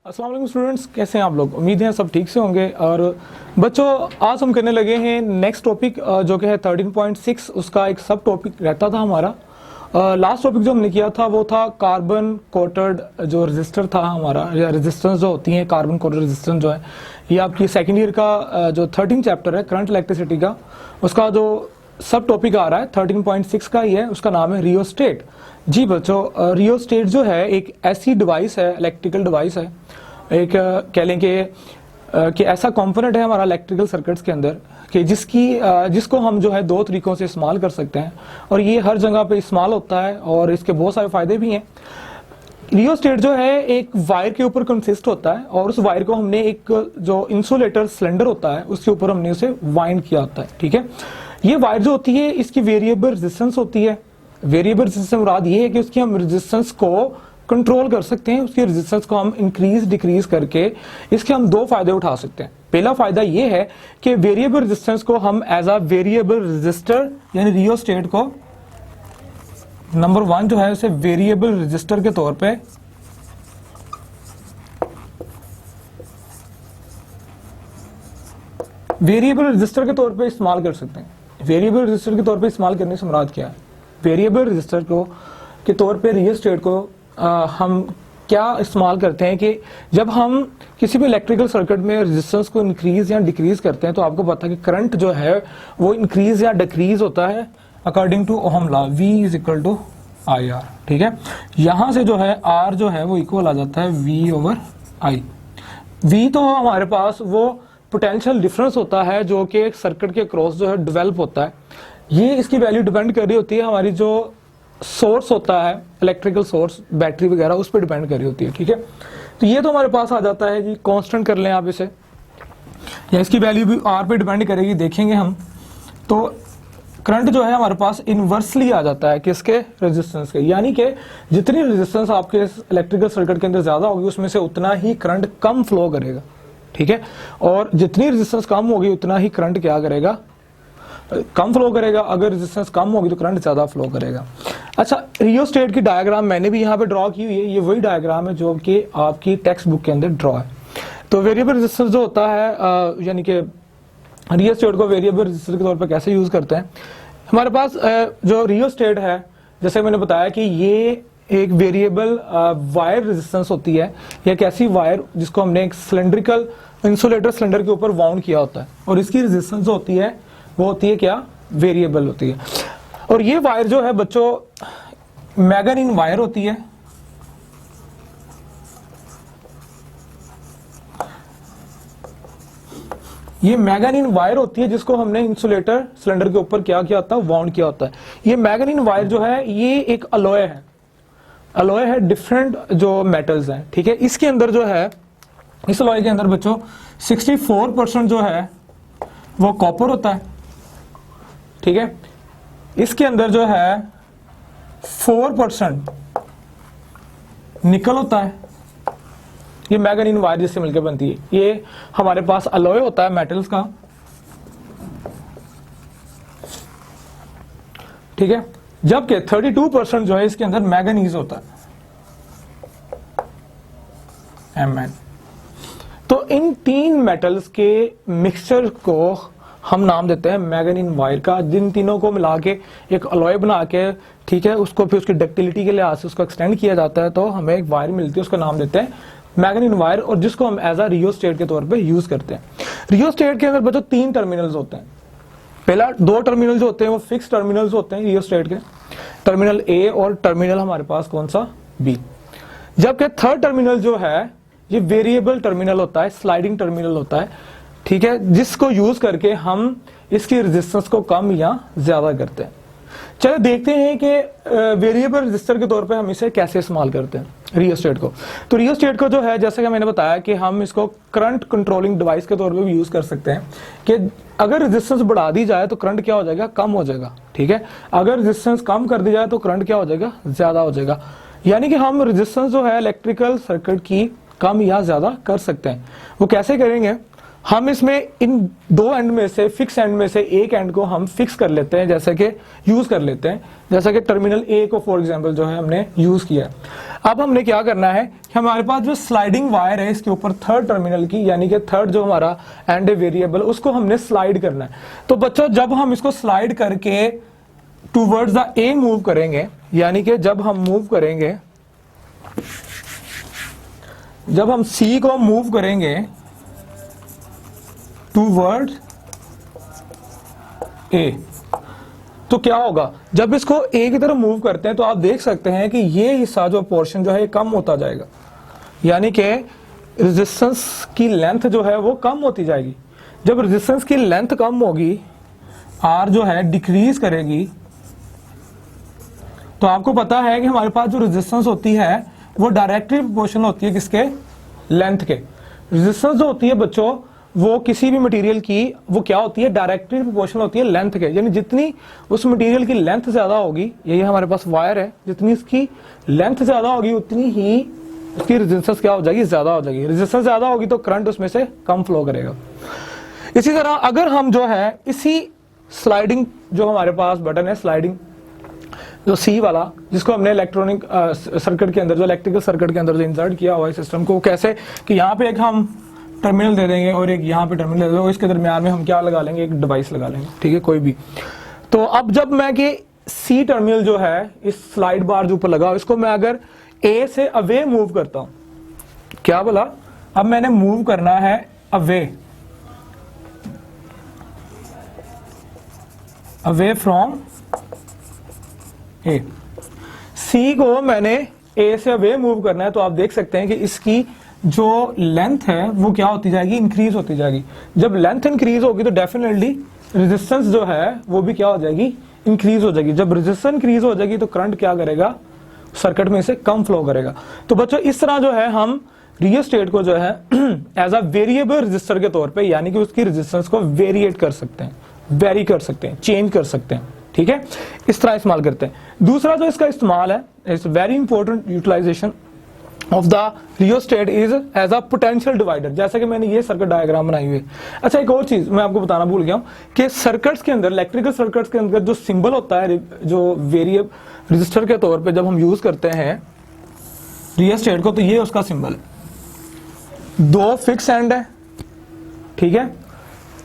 अस्सलाम वालेकुम स्टूडेंट्स, कैसे हैं आप लोग। उम्मीद है सब ठीक से होंगे। और बच्चों, आज हम करने लगे हैं नेक्स्ट टॉपिक जो कि है 13.6। उसका एक सब टॉपिक रहता था हमारा। लास्ट टॉपिक जो हमने किया था वो था कार्बन कोटेड जो रजिस्टर था हमारा, या रेजिस्टेंस जो होती है कार्बन कोटेड रेजिस्टेंस जो है, ये आपकी सेकेंड ईयर का जो 13 चैप्टर है करंट इलेक्ट्रिसिटी का, उसका जो सब टॉपिक आ रहा है 13.6 का ही है। उसका नाम है रियोस्टेट। जी बच्चों, रियोस्टेट जो है एक ऐसी डिवाइस है, इलेक्ट्रिकल डिवाइस है, एक कह लें कि ऐसा कंपोनेंट है हमारा इलेक्ट्रिकल सर्किट्स के अंदर कि जिसको हम जो है दो तरीकों से इस्तेमाल कर सकते हैं, और ये हर जगह पे इस्तेमाल होता है और इसके बहुत सारे फायदे भी हैं। रियोस्टेट जो है एक वायर के ऊपर कंसिस्ट होता है, और उस वायर को हमने एक जो इंसुलेटर सिलेंडर होता है उसके ऊपर हमने उसे वाइंड किया होता है। ठीक है, ये वायर जो होती है इसकी वेरिएबल रेजिस्टेंस होती है। वेरिएबल रेजिस्टेंस मुराद ये है कि उसकी हम रेजिस्टेंस को कंट्रोल कर सकते हैं, उसकी रेजिस्टेंस को हम इंक्रीज डिक्रीज करके इसके हम दो फायदे उठा सकते हैं। पहला फायदा ये है कि वेरिएबल रेजिस्टेंस को हम एज अ वेरिएबल रेजिस्टर यानी रियोस्टेट को नंबर 1 जो है उसे वेरिएबल रेजिस्टर के तौर पे वेरिएबल रेजिस्टर के तौर पे इस्तेमाल कर सकते हैं। वेरिएबल रेजिस्टर के तौर पे इस्तेमाल करने से मुराद क्या है? वेरिएबल रेजिस्टर को के तौर पे रियोस्टेट को हम क्या इस्तेमाल करते हैं कि जब हम किसी भी इलेक्ट्रिकल सर्किट में रेजिस्टेंस को इंक्रीज या डिक्रीज करते हैं तो आपको पता है कि करंट जो है वो इंक्रीज या डिक्रीज होता है according to Ohm law, V is equal to I R. ठीक है, यहां से जो है R जो है वो इक्वल आ जाता है V ओवर I। V तो हमारे पास वो पोटेंशियल डिफरेंस होता है जो कि एक सर्किट के क्रॉस जो है डेवलप होता है। ये इसकी वैल्यू डिपेंड कर रही होती है हमारी जो सोर्स होता है, इलेक्ट्रिकल सोर्स, बैटरी वगैरह, उस पर डिपेंड कर रही होती है। ठीक है, तो ये तो हमारे पास आ जाता है जी, कांस्टेंट कर लें आप इसे, या इसकी वैल्यू भी R पे डिपेंड करेगी, देखेंगे हम। तो करंट जो है हमारे पास इनवर्सली आ जाता है किसके? रेजिस्टेंस के। यानी कि जितनी रेजिस्टेंस आपके इलेक्ट्रिकल सर्किट के अंदर ज्यादा होगी उसमें से उतना ही करंट कम फ्लो करेगा। ठीक है, और जितनी रेजिस्टेंस कम होगी उतना ही करंट क्या करेगा? कम फ्लो करेगा। अगर रेजिस्टेंस कम होगी तो करंट ज्यादा फ्लो करेगा। अच्छा, रियोस्टेट की डायग्राम मैंने भी यहाँ पे ड्रॉ की हुई है। ये वही डायग्राम है जो कि आपकी टेक्स्ट बुक के अंदर ड्रॉ है। तो वेरिएबल रेजिस्टेंस जो होता है यानी कि रियोस्टेट को वेरिएबल रेजिस्टर के तौर पर कैसे यूज करते हैं? हमारे पास जो रियोस्टेट है, जैसे मैंने बताया कि ये एक वेरिएबल वायर रेजिस्टेंस होती है, या एक ऐसी वायर जिसको हमने एक सिलेंड्रिकल इंसुलेटर सिलेंडर के ऊपर वाउंड किया होता है, और इसकी रेजिस्टेंस जो होती है वो होती है क्या? वेरिएबल होती है। और ये वायर जो है बच्चों मैगनीन वायर होती है। ये मैगनीन वायर होती है जिसको हमने इंसुलेटर सिलेंडर के ऊपर क्या किया होता है? वाउंड किया होता है। ये मैगनीन वायर जो है ये एक अलॉय है। अलॉय है डिफरेंट जो मेटल्स हैं। ठीक है, इसके अंदर जो है, इस अलॉय के अंदर बच्चों 64% जो है वो कॉपर होता है। ठीक है, इसके अंदर जो है 4% निकल होता है। ये मैगनीन वायर जिससे मिलकर बनती है। ये हमारे पास अलॉय होता है मेटल्स का। ठीक है, जबकि 32% जो है इसके अंदर मैगनीज होता है, Mn। तो इन तीन मेटल्स के मिक्सचर को हम नाम देते हैं मैगनीन वायर का। जिन तीनों को मिला के एक अलॉय बना के, ठीक है, उसको फिर उसकी डक्टिलिटी के लिहाज से उसको एक्सटेंड किया जाता है, तो हमें एक वायर मिलती है, उसका नाम देते हैं मैगनीन वायर, और जिसको हम एज अ रियोस्टेट के तौर पे यूज करते हैं। रियोस्टेट के अंदर बच्चों 3 टर्मिनल्स होते हैं। पहला 2 टर्मिनल जो होते हैं वो फिक्स टर्मिनल्स होते हैं रियोस्टेट के, टर्मिनल ए और टर्मिनल हमारे पास कौन सा? बी। जबकि थर्ड टर्मिनल जो है ये वेरिएबल टर्मिनल होता है, स्लाइडिंग टर्मिनल होता है। ठीक है, जिसको यूज करके हम इसकी रेजिस्टेंस को कम या ज्यादा करते हैं। चलो देखते हैं कि वेरिएबल रेजिस्टर के तौर पे हम इसे कैसे इस्तेमाल करते हैं रियोस्टेट को। तो रियोस्टेट को जो है, जैसे कि मैंने बताया कि हम इसको करंट कंट्रोलिंग डिवाइस के तौर पे भी यूज कर सकते हैं कि अगर रेजिस्टेंस बढ़ा दी जाए तो करंट क्या हो जाएगा? कम हो जाएगा। ठीक है, अगर रेजिस्टेंस कम कर दी जाए तो करंट क्या हो जाएगा? ज्यादा हो जाएगा। यानी कि हम रेजिस्टेंस जो है इलेक्ट्रिकल सर्किट की कम या ज्यादा कर सकते हैं। वो कैसे करेंगे? हम इसमें इन दो एंड में से, फिक्स एंड में से एक एंड को हम फिक्स कर लेते हैं, जैसे कि यूज कर लेते हैं, जैसा कि टर्मिनल ए को फॉर एग्जांपल जो है हमने यूज किया है। अब हमने क्या करना है कि हमारे पास जो स्लाइडिंग वायर है इसके ऊपर थर्ड टर्मिनल की, यानी कि थर्ड जो हमारा एंड वेरिएबल, उसको हमने स्लाइड करना है। तो बच्चों जब हम इसको स्लाइड करके टूवर्ड्स द ए मूव करेंगे, यानी कि जब हम मूव करेंगे, जब हम सी को मूव करेंगे टूवर्ड्स ए, तो क्या होगा, जब इसको ए की तरफ मूव करते हैं तो आप देख सकते हैं कि ये हिस्सा जो पोर्शन जो है कम होता जाएगा, यानी कि रेजिस्टेंस की लेंथ जो है वो कम होती जाएगी। जब रेजिस्टेंस की लेंथ कम होगी, आर जो है डिक्रीज करेगी, तो आपको पता है कि हमारे पास जो रेजिस्टेंस होती है वो डायरेक्टली प्रोपोर्शनल होती है किसके, लेंथ के। रेजिस्टेंस जो होती है बच्चों वो किसी भी मटेरियल की वो क्या होती है, डायरेक्टली प्रोपोर्शनल होती है लेंथ के, यानी जितनी उस मटेरियल की लेंथ ज्यादा होगी, यही हमारे पास वायर है, जितनी इसकी लेंथ ज्यादा होगी उतनी ही उसकी रेजिस्टेंस क्या हो जाएगी, ज्यादा हो जाएगी। रेजिस्टेंस ज्यादा होगी तो करंट उसमें से कम फ्लो करेगा। इसी तरह अगर हम जो है इसी स्लाइडिंग जो हमारे पास बटन है स्लाइडिंग जो सी वाला, जिसको हमने इलेक्ट्रॉनिक सर्किट के अंदर जो इलेक्ट्रिकल सर्किट के अंदर जो इंसर्ट किया हुआ है सिस्टम को, कैसे कि यहाँ पे एक हम टर्मिनल दे देंगे और एक यहाँ पे टर्मिनल दे देंगे, इसके दरमियान में हम क्या लगा लेंगे, एक डिवाइस लगा लेंगे, ठीक है, कोई भी। तो अब जब मैं कि सी टर्मिनल जो है इस स्लाइड बार जो ऊपर लगा, इसको मैं अगर ए से अवे मूव करता हूं, क्या बोला, अब मैंने मूव करना है अवे फ्रॉम ए, सी को मैंने ए से अवे मूव करना है, तो आप देख सकते हैं कि इसकी जो लेंथ है वो क्या होती जाएगी, इंक्रीज होती जाएगी। जब लेंथ इंक्रीज होगी तो डेफिनेटली रेजिस्टेंस जो है वो भी क्या हो जाएगी, इंक्रीज हो जाएगी। जब रेजिस्टेंस इंक्रीज हो जाएगी तो करंट क्या करेगा, सर्किट में से कम फ्लो करेगा। तो बच्चों इस तरह जो है हम रियोस्टेट को जो है एज अ वेरिएबल रेजिस्टर के तौर पे, यानी कि उसकी रेजिस्टेंस को वेरिएट कर सकते हैं, वेरी कर सकते हैं, चेंज कर सकते हैं, ठीक है, इस तरह इस्तेमाल करते हैं। दूसरा जो इसका इस्तेमाल है, it's very important utilization of the rheostat is as a potential divider, जैसा कि मैंने ये सर्किट डायग्राम बनाई हुई है। अच्छा, एक और चीज मैं आपको बताना भूल गया हूं कि सर्किट्स के अंदर, इलेक्ट्रिकल सर्किट्स के अंदर जो सिंबल होता है जो वेरिएबल रजिस्टर के तौर पे जब हम यूज करते हैं रियोस्टेट को, तो ये उसका सिंबल है, दो फिक्स एंड है, ठीक है,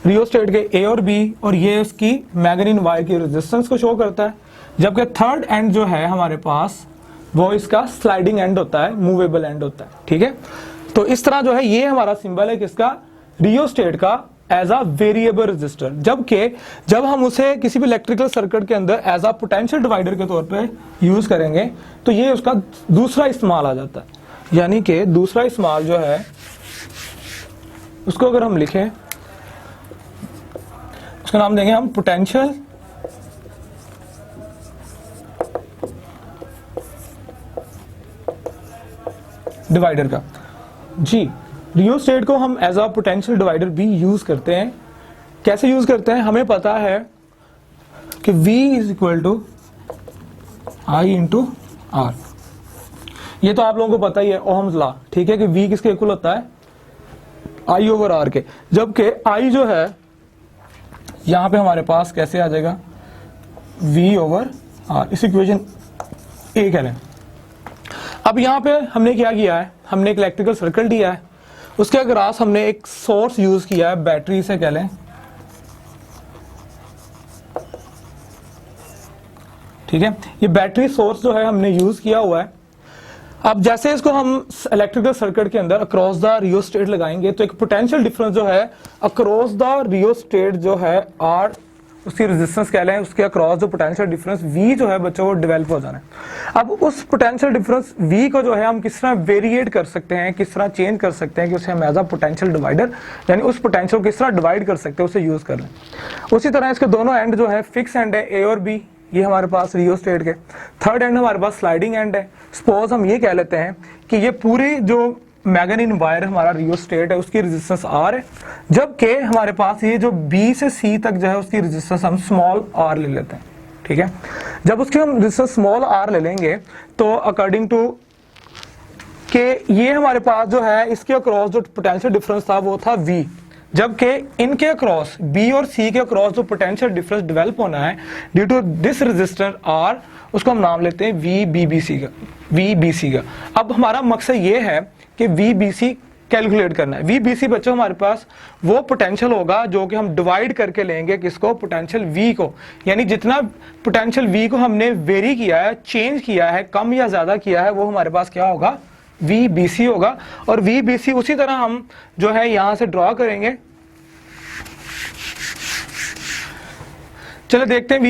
रियोस्टेट के ए और बी, और ये उसकी मैग्नीन वायर की रेजिस्टेंस को शो करता है, जबकि थर्ड एंड जो है हमारे पास वो इसका स्लाइडिंग एंड होता है, मूवेबल एंड होता है, ठीक है। तो इस तरह जो है ये हमारा सिंबल है किसका, रियोस्टेट का, एज अ वेरिएबल रेजिस्टर। जबकि जब हम उसे किसी भी इलेक्ट्रिकल सर्किट के अंदर एज अ पोटेंशियल डिवाइडर के तौर पे यूज करेंगे तो ये उसका दूसरा इस्तेमाल आ जाता है, यानी कि दूसरा इस्तेमाल जो है उसको अगर हम लिखें, उसका नाम देंगे हम पोटेंशियल डिवाइडर का। जी, रियोस्टेट को हम एज अ पोटेंशियल डिवाइडर भी यूज करते हैं। कैसे यूज करते हैं, हमें पता है कि V is equal to I into R, ये तो आप लोगों को पता ही है, ओहम्स लॉ, ठीक है, कि V किसके इक्वल होता है, I ओवर R के। जबकि I जो है यहां पे हमारे पास कैसे आ जाएगा, V ओवर R, इस इक्वेशन ए कह लें। अब यहां पे हमने क्या किया है, हमने एक इलेक्ट्रिकल सर्किट लिया है, उसके अक्रॉस हमने एक सोर्स यूज किया है, बैटरी से कह लें, ठीक है, ये बैटरी सोर्स जो है हमने यूज किया हुआ है। अब जैसे इसको हम इलेक्ट्रिकल सर्किट के अंदर अक्रॉस द रियोस्टेट लगाएंगे तो एक पोटेंशियल डिफरेंस जो है अक्रॉस द रियोस्टेट जो है आर, उसकी रेजिस्टेंस कह लें, उसके अक्रॉस जो पोटेंशियल डिफरेंस V जो है बच्चों वो डेवलप हो जाना है। अब उस पोटेंशियल डिफरेंस V को जो है हम किस तरह वेरिएट कर सकते हैं, किस तरह चेंज कर सकते हैं कि उसे हम एज अ पोटेंशियल डिवाइडर, यानी उस पोटेंशियल को किस तरह डिवाइड कर सकते हैं, उसे यूज कर लें। उसी तरह इसके दोनों एंड जो है फिक्स एंड है, A और B, ये हमारे पास रियोस्टेट के। थर्ड एंड हमारे पास स्लाइडिंग एंड है। सपोज हम ये कह लेते हैं कि ये पूरी जो मैग्नीन वायर हमारा रियोस्टेट है उसकी रेजिस्टेंस R है, जबकि हमारे पास ये जो B से C तक जो है उसकी रेजिस्टेंस हम स्मॉल r ले लेते हैं, ठीक है। जब उसकी हम रेजिस्टेंस स्मॉल r ले लेंगे तो अकॉर्डिंग टू के ये हमारे पास जो है इसके अक्रॉस जो पोटेंशियल डिफरेंस था वो था V, जबकि इनके अक्रॉस बी और सी के अक्रॉस जो पोटेंशियल डिफरेंस डेवलप होना है due to this resistor R, उसको हम नाम लेते हैं वीबीसी का। अब हमारा मकसद ये है कि वीबीसी कैलकुलेट करना है। वीबीसी बच्चों हमारे पास वो पोटेंशियल होगा जो कि हम डिवाइड करके लेंगे किसको, पोटेंशियल वी को, यानी जितना पोटेंशियल वी को हमने वेरी किया है, चेंज किया है, कम या ज्यादा किया है, वो हमारे पास क्या होगा, वीबीसी होगा। और वीबीसी उसी तरह हम जो है यहां से ड्रॉ करेंगे। चलो देखते हैं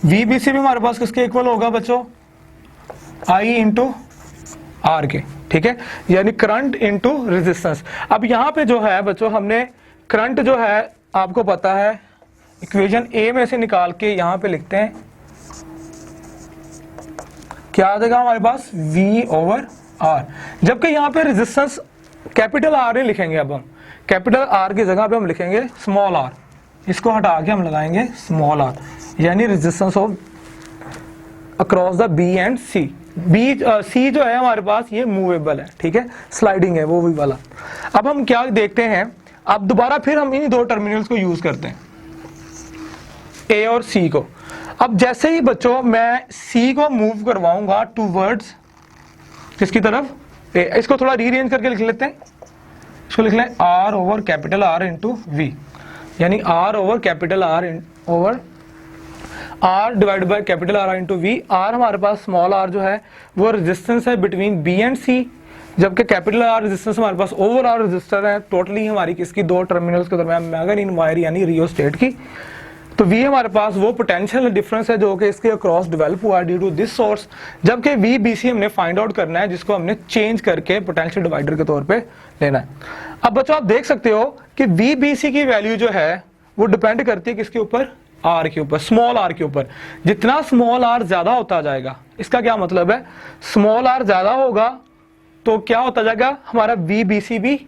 वीबीसी भी हमारे पास किसके इक्वल होगा बच्चों, आई इंटू आर के, ठीक है, यानी करंट इंटू रेजिस्टेंस। अब यहां पे जो है बच्चों हमने करंट जो है आपको पता है इक्वेशन ए में से निकाल के यहां पे लिखते हैं, क्या आ जाएगा हमारे पास, V ओवर R। जबकि यहां पे रेजिस्टेंस कैपिटल R नहीं लिखेंगे, अब हम कैपिटल R की जगह पे हम लिखेंगे स्मॉल r, इसको हटा के हम लगाएंगे स्मॉल r, यानी resistance of across the B and C। C जो है हमारे पास ये मूवेबल है, ठीक है, स्लाइडिंग है वो भी वाला। अब हम क्या देखते हैं, अब दोबारा फिर हम इन दो टर्मिनल्स को यूज करते हैं, A और C को। अब जैसे ही बच्चों मैं C को मूव करवाऊंगा टूवर्ड्स किसकी तरफ, A, इसको थोड़ा रीअरेंज करके लिख लेते हैं, इसको लिख लें R over capital R into V, यानी R over capital R over R divide by capital R into V। R हमारे पास स्मॉल r जो है वो रेजिस्टेंस है बिटवीन B एंड C, जबकि कैपिटल R रेजिस्टेंस हमारे पास ओवरऑल रेजिस्टर है totally हमारी किसकी, दो टर्मिनल्स के दरमियान मैगर इन वायर यानी रियोस्टेट की। तो V हमारे पास वो पोटेंशियल डिफरेंस है जो कि इसके अक्रॉस डेवलप हुआ ड्यू टू दिस सोर्स, जबकि VBC हमने फाइंड आउट करना है जिसको हमने चेंज करके पोटेंशियल डिवाइडर के तौर पे लेना है। अब बच्चों आप देख सकते हो कि VBC की वैल्यू जो है वो डिपेंड करती है किसके ऊपर, R के ऊपर, स्मॉल r के ऊपर। जितना स्मॉल r ज्यादा होता जाएगा, इसका क्या मतलब है, स्मॉल r ज्यादा होगा तो क्या होता जाएगा, हमारा VBC भी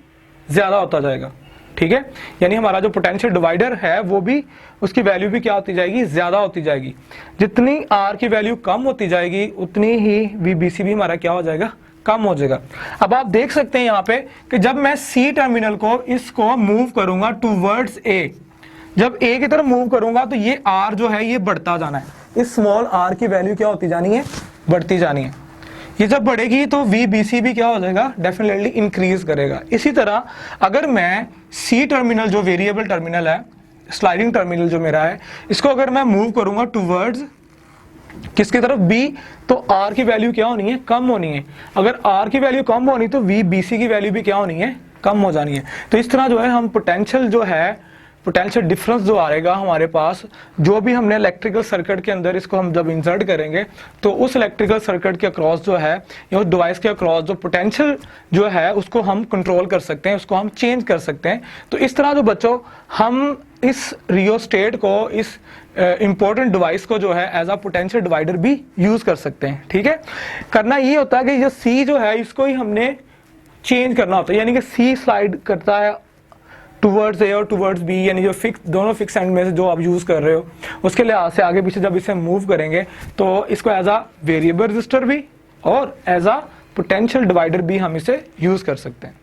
ज्यादा होता जाएगा, ठीक है, यानी हमारा जो पोटेंशियल डिवाइडर है वो भी, उसकी वैल्यू भी क्या होती जाएगी, ज्यादा होती जाएगी। जितनी R की वैल्यू कम होती जाएगी उतनी ही VBC भी हमारा क्या हो जाएगा, कम हो जाएगा। अब आप देख सकते हैं यहाँ पे कि जब मैं C टर्मिनल को इसको मूव करूंगा टूवर्ड्स A, जब A की तरफ मूव करूंगा तो ये R जो है ये बढ़ता जाना है, इस स्मॉल r की वैल्यू क्या होती जानी है, बढ़ती जानी है। ये जब बढ़ेगी तो VBC भी क्या हो जाएगा, डेफिनेटली इंक्रीज करेगा। इसी तरह अगर मैं C टर्मिनल जो वेरिएबल टर्मिनल है, स्लाइडिंग टर्मिनल जो मेरा है, इसको अगर मैं मूव करूंगा टूवर्ड्स किसकी तरफ, B, तो R की वैल्यू क्या होनी है, कम होनी है। अगर R की वैल्यू कम होनी तो VBC की वैल्यू भी क्या होनी है, कम हो जानी है। तो इस तरह जो है हम पोटेंशियल जो है, पोटेंशियल डिफरेंस जो आएगा हमारे पास, जो भी हमने इलेक्ट्रिकल सर्किट के अंदर इसको हम जब इंसर्ट करेंगे तो उस इलेक्ट्रिकल सर्किट के अक्रॉस जो है या उस डिवाइस के अक्रॉस जो पोटेंशियल जो है उसको हम कंट्रोल कर सकते हैं, उसको हम चेंज कर सकते हैं। तो इस तरह जो बच्चों हम इस रियोस्टेट को, इस इंपॉर्टेंट डिवाइस को जो है एज अ पोटेंशियल डिवाइडर भी यूज कर सकते हैं, ठीक है। करना ये होता है कि ये C जो है इसको ही हमने चेंज करना होता है, यानी कि C स्लाइड करता है टूवर्ड्स A और टूवर्ड्स B, यानी जो फिक्स, दोनों फिक्स एंड में से जो आप यूज कर रहे हो उसके लिहाज से आगे पीछे जब इसे मूव करेंगे तो इसको एज अ वेरिएबल रजिस्टर भी और एज अ पोटेंशियल डिवाइडर भी हम इसे यूज कर सकते हैं।